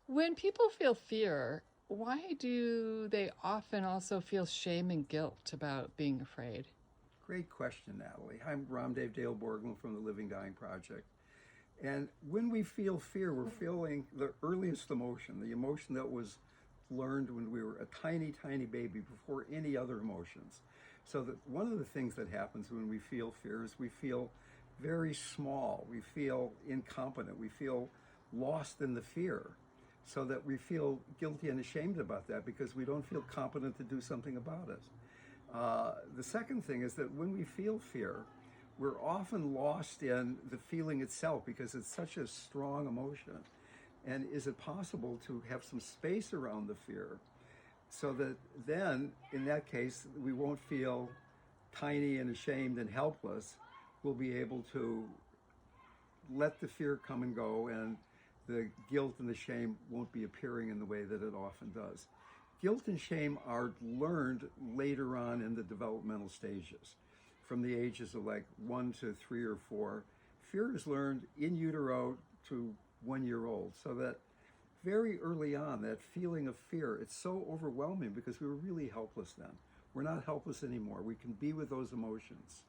When people feel fear, why do they often also feel shame and guilt about being afraid? Great question, Natalie. I'm Ramdev Dale Borglum from the Living Dying Project. And when we feel fear, we're feeling the earliest emotion, the emotion that was learned when we were a tiny, tiny baby before any other emotions. So that one of the things that happens when we feel fear is we feel very small, we feel incompetent, we feel lost in the fear. So that we feel guilty and ashamed about that because we don't feel competent to do something about it. The second thing is that when we feel fear, we're often lost in the feeling itself because it's such a strong emotion. And is it possible to have some space around the fear so that then, in that case, we won't feel tiny and ashamed and helpless? We'll be able to let the fear come and go, and the guilt and the shame won't be appearing in the way that it often does. Guilt and shame are learned later on in the developmental stages, from the ages of like 1 to 3 or 4. Fear is learned in utero to 1 year old, so that very early on, that feeling of fear, it's so overwhelming because we were really helpless then. We're not helpless anymore. We can be with those emotions.